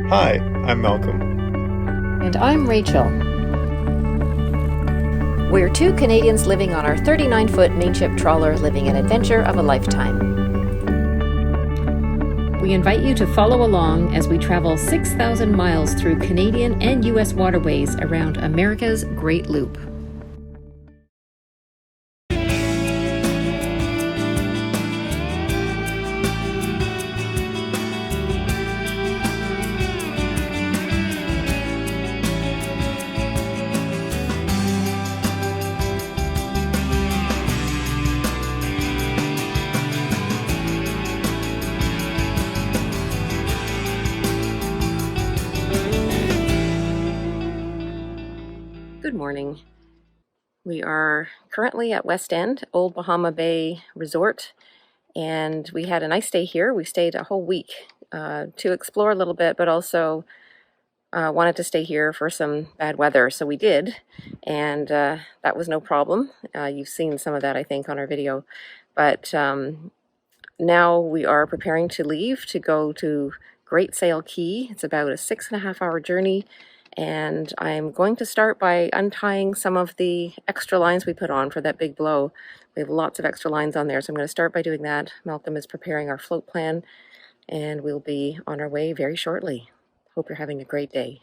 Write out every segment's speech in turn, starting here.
Hi, I'm Malcolm. And I'm Rachel. We're two Canadians living on our 39-foot mainship trawler, living an adventure of a lifetime. We invite you to follow along as we travel 6,000 miles through Canadian and U.S. waterways around America's Great Loop. Good morning. We are currently at West End, Old Bahama Bay Resort, and we had a nice day here. We stayed a whole week to explore a little bit, but also wanted to stay here for some bad weather, so we did, and that was no problem. You've seen some of that, I think, on our video, but now we are preparing to leave to go to Great Sale Cay. It's about a 6.5-hour journey, and I'm going to start by untying some of the extra lines we put on for that big blow. We have lots of extra lines on there, so I'm going to start by doing that. Malcolm is preparing our float plan, and we'll be on our way very shortly. Hope you're having a great day.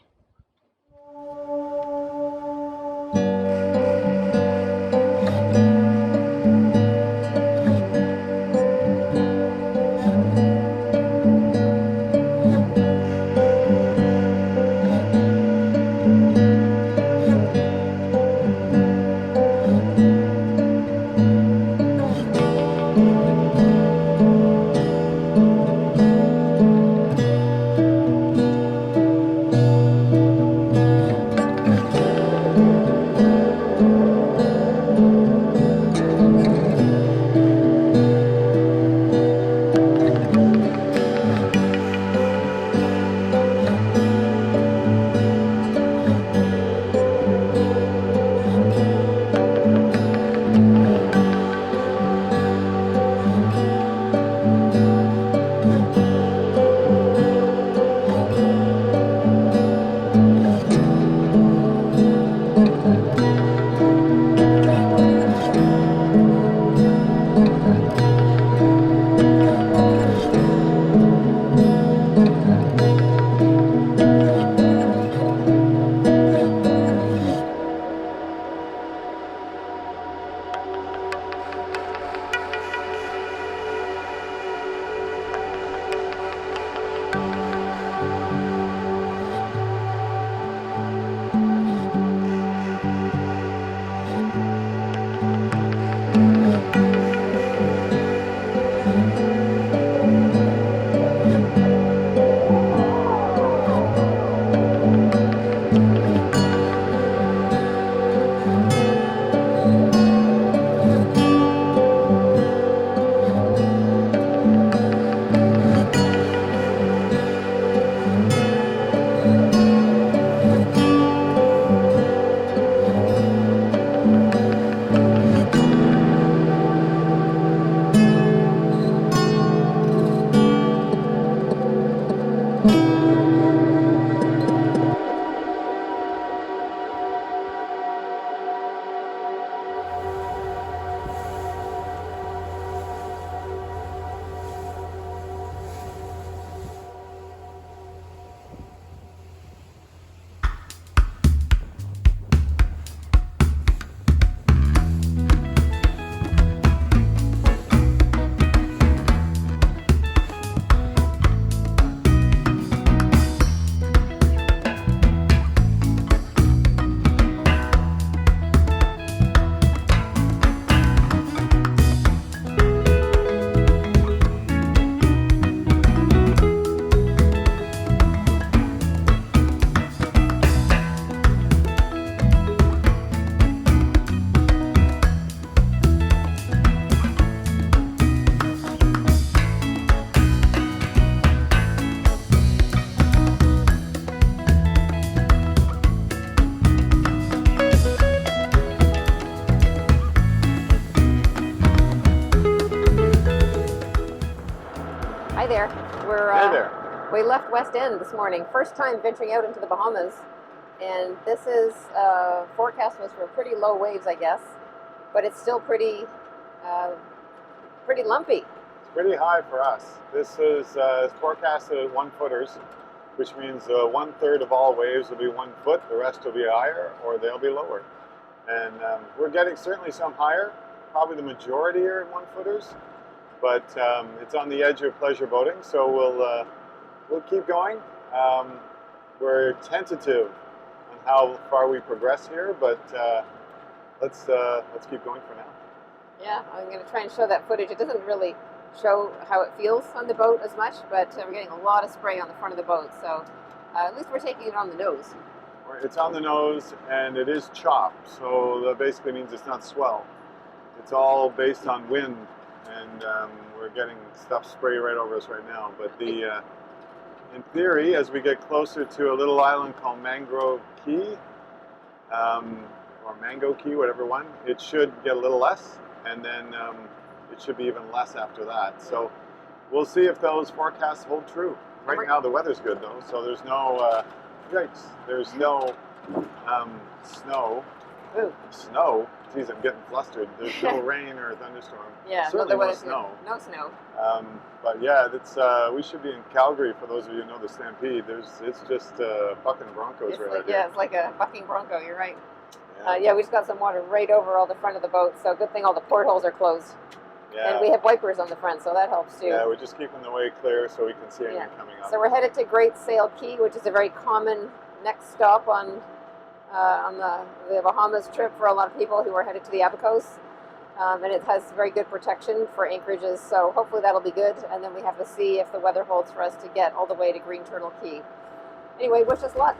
Hi there. Hey there. We left West End this morning, first time venturing out into the Bahamas, and this is forecast was for pretty low waves, I guess, but it's still pretty lumpy. It's pretty high for us. This is forecasted at 1-footers, which means 1/3 of all waves will be 1 foot, the rest will be higher or they'll be lower. And we're getting certainly some higher, probably the majority are 1-footers, but it's on the edge of pleasure boating, so we'll keep going. We're tentative on how far we progress here, but let's keep going for now. Yeah, I'm going to try and show that footage. It doesn't really show how it feels on the boat as much, but we're getting a lot of spray on the front of the boat, so at least we're taking it on the nose. It's on the nose, and it is chop, so that basically means it's not swell. It's all based on wind, and we're getting stuff sprayed right over us right now. But in theory, as we get closer to a little island called Mangrove Key, or Mango Key, whatever one, it should get a little less, and then it should be even less after that. So we'll see if those forecasts hold true. Right now the weather's good though, so there's no yikes. There's no snow. Ooh. Snow? Geez, I'm getting flustered. There's no rain or thunderstorm. Yeah, certainly no snow. No snow. But yeah, it's we should be in Calgary for those of you who know the Stampede. It's just bucking Broncos It's right like, out here. yeah, it's like a bucking bronco. You're right. Yeah. Yeah, we just got some water right over all the front of the boat, so good thing all the portholes are closed. Yeah. And we have wipers on the front, so that helps too. Yeah, we're just keeping the way clear so we can see anything coming up. So we're headed to Great Sale Cay, which is a very common next stop on the Bahamas trip for a lot of people who are headed to the Abacos. And it has very good protection for anchorages, so hopefully that'll be good. And then we have to see if the weather holds for us to get all the way to Green Turtle Cay. Anyway, wish us luck.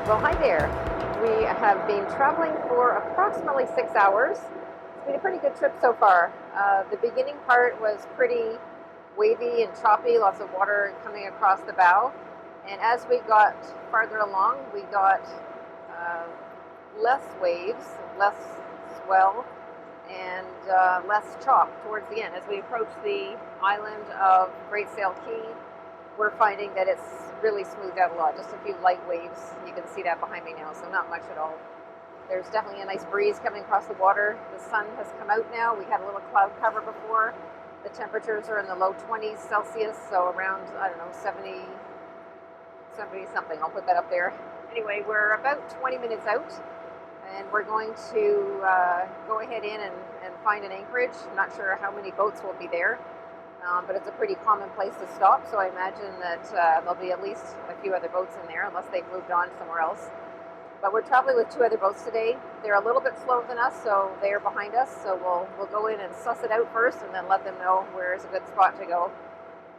Well, hi there. We have been traveling for approximately 6 hours. It's been a pretty good trip so far. The beginning part was pretty wavy and choppy, lots of water coming across the bow. And as we got farther along, we got less waves, less swell, and less chop towards the end. As we approach the island of Great Sale Cay, we're finding that it's really smoothed out a lot. Just a few light waves. You can see that behind me now, so not much at all. There's definitely a nice breeze coming across the water. The sun has come out now. We had a little cloud cover before. The temperatures are in the low 20s Celsius, so around, I don't know, 70 something. I'll put that up there. Anyway, we're about 20 minutes out, and we're going to go ahead in and find an anchorage. I'm not sure how many boats will be there. But it's a pretty common place to stop, so I imagine that there'll be at least a few other boats in there, unless they've moved on somewhere else. But we're traveling with 2 other boats today. They're a little bit slower than us, so they're behind us. So we'll go in and suss it out first, and then let them know where is a good spot to go.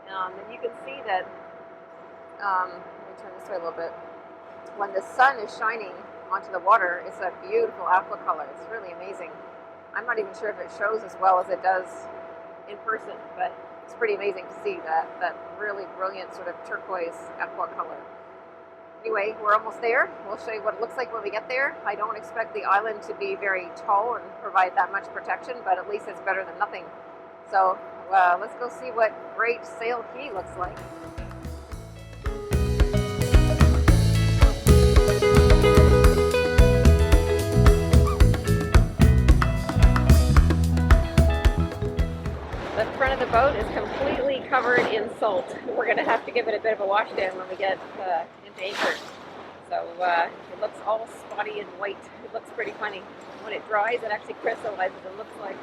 And you can see that. Let me turn this way a little bit. When the sun is shining onto the water, it's a beautiful aqua color. It's really amazing. I'm not even sure if it shows as well as it does in person, but it's pretty amazing to see that really brilliant sort of turquoise aqua color. Anyway, we're almost there. We'll show you what it looks like when we get there. I don't expect the island to be very tall and provide that much protection, but at least it's better than nothing. So let's go see what Great Sale Cay looks like. The front of the boat is completely covered in salt. We're going to have to give it a bit of a wash down when we get into anchor. So it looks all spotty and white. It looks pretty funny. When it dries, it actually crystallizes. It looks like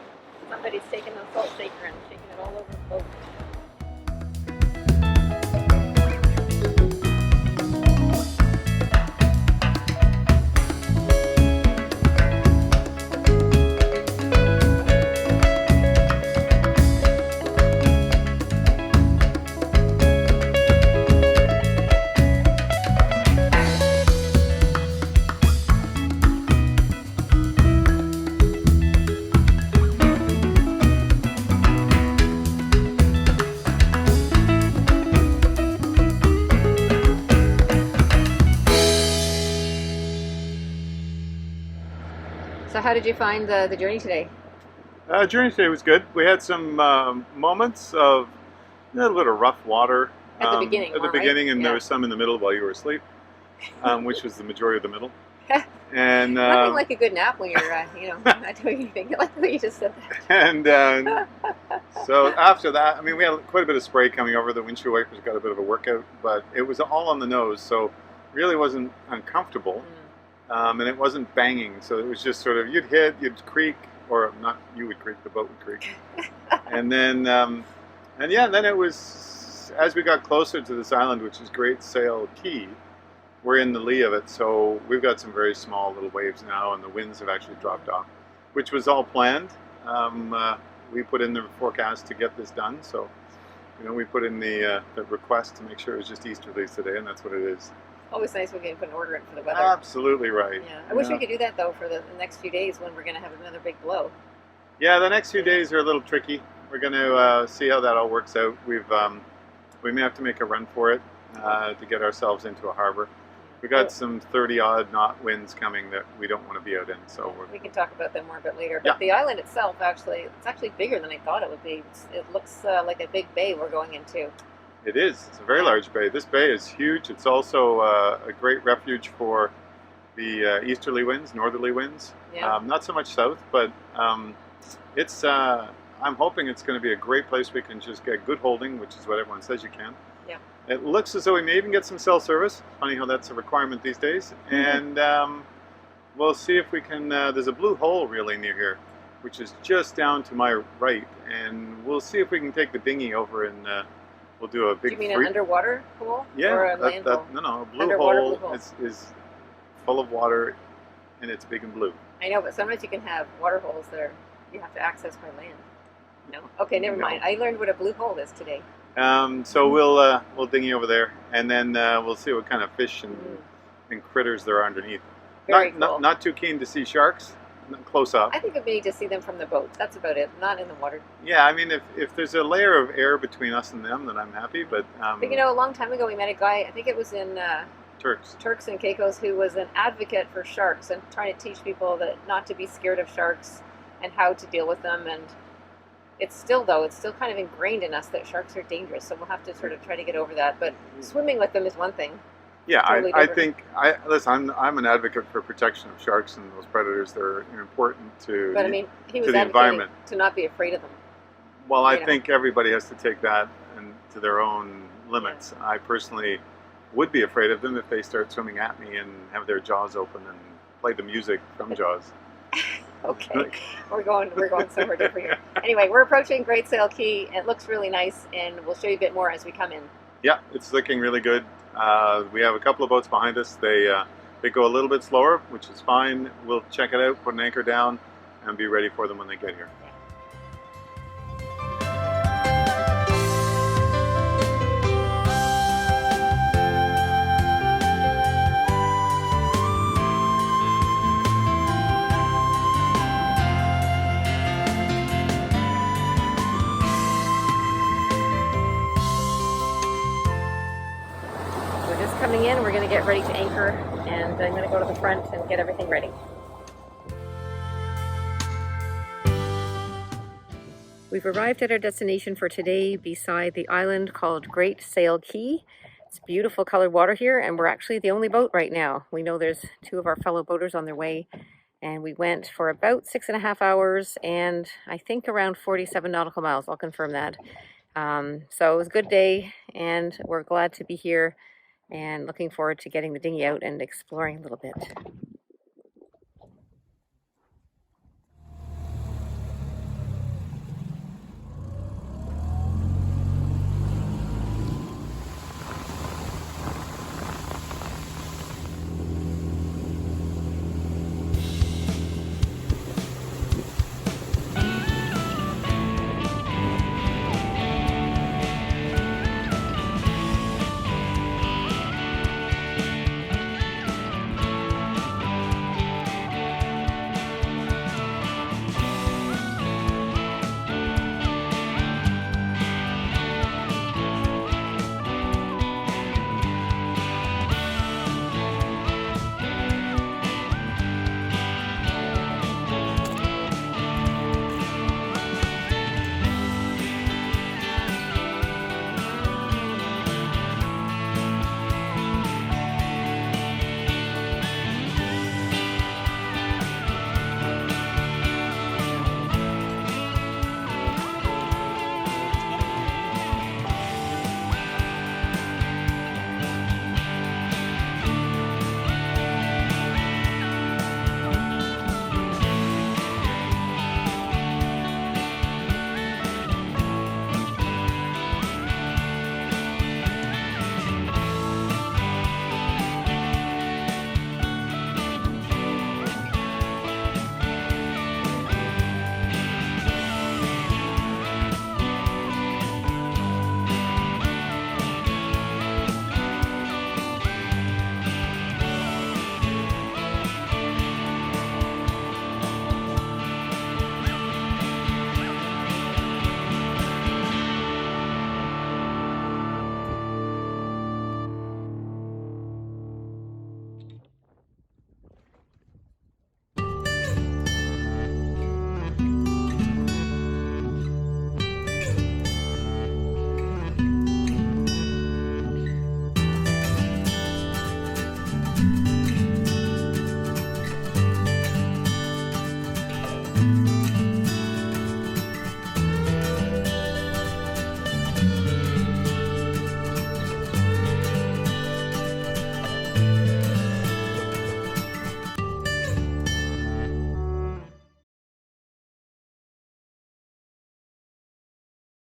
somebody's taken a salt shaker and shaking it all over the boat. So how did you find the journey today? Journey today was good. We had some moments of a little bit of rough water At the beginning, and right? there was some in the middle while you were asleep, which was the majority of the middle. And Nothing like a good nap when you're, not doing anything. Like what you just said that. And so after that, I mean, we had quite a bit of spray coming over. The windshield wipers got a bit of a workout, but it was all on the nose, so really wasn't uncomfortable. And it wasn't banging, so it was just sort of, you'd hit, you'd creak, or not you would creak, the boat would creak. And then, then it was, as we got closer to this island, which is Great Sale Cay, we're in the lee of it, so we've got some very small little waves now, and the winds have actually dropped off, which was all planned. We put in the forecast to get this done, so, we put in the request to make sure it was just easterlies today, and that's what it is. Always nice when we can put an order in for the weather. Absolutely right. Yeah, I wish we could do that though for the next few days when we're going to have another big blow. Yeah, the next few days are a little tricky. We're going to see how that all works out. We may have to make a run for it to get ourselves into a harbor. We got some 30-odd knot winds coming that we don't want to be out in. So we can talk about them more a bit later. But the island itself, it's actually bigger than I thought it would be. It looks like a big bay we're going into. It is. It's a very large bay. This bay is huge. It's also a great refuge for the easterly winds, northerly winds. Yeah. Not so much south, but it's. I'm hoping it's going to be a great place we can just get good holding, which is what everyone says you can. Yeah. It looks as though we may even get some cell service. Funny how that's a requirement these days. And we'll see if we can. There's a blue hole really near here, which is just down to my right, and we'll see if we can take the dinghy over and. We'll do a big. Do you mean an underwater pool? Yeah, or a land pool? No, a blue Underwater hole is full of water, and it's big and blue. I know, but sometimes you can have water holes that you have to access by land. No, okay, never mind. I learned what a blue hole is today. So we'll dinghy over there, and then we'll see what kind of fish and critters there are underneath. Very cool. Not too keen to see sharks. Close up. I think we need to see them from the boat. That's about it. Not in the water. Yeah, I mean, if there's a layer of air between us and them, then I'm happy. But a long time ago we met a guy. I think it was in Turks and Caicos, who was an advocate for sharks and trying to teach people that not to be scared of sharks and how to deal with them. And it's still kind of ingrained in us that sharks are dangerous. So we'll have to sort of try to get over that. But swimming with them is one thing. Yeah, totally I think listen. I'm an advocate for protection of sharks and those predators. They're important to. But I mean, he was the environment. To not be afraid of them. Well, I think everybody has to take that and to their own limits. Yeah. I personally would be afraid of them if they start swimming at me and have their jaws open and play the music from Jaws. Okay, we're going somewhere different here. Anyway, we're approaching Great Sale Cay. It looks really nice, and we'll show you a bit more as we come in. Yeah, it's looking really good. We have a couple of boats behind us. They go a little bit slower, which is fine. We'll check it out, put an anchor down, and be ready for them when they get here. coming in. We're going to get ready to anchor, and I'm going to go to the front and get everything ready. We've arrived at our destination for today beside the island called Great Sale Cay. It's beautiful colored water here, and we're actually the only boat right now. We know there's 2 of our fellow boaters on their way, and we went for about 6.5 hours and I think around 47 nautical miles. I'll confirm that. So it was a good day, and we're glad to be here and looking forward to getting the dinghy out and exploring a little bit.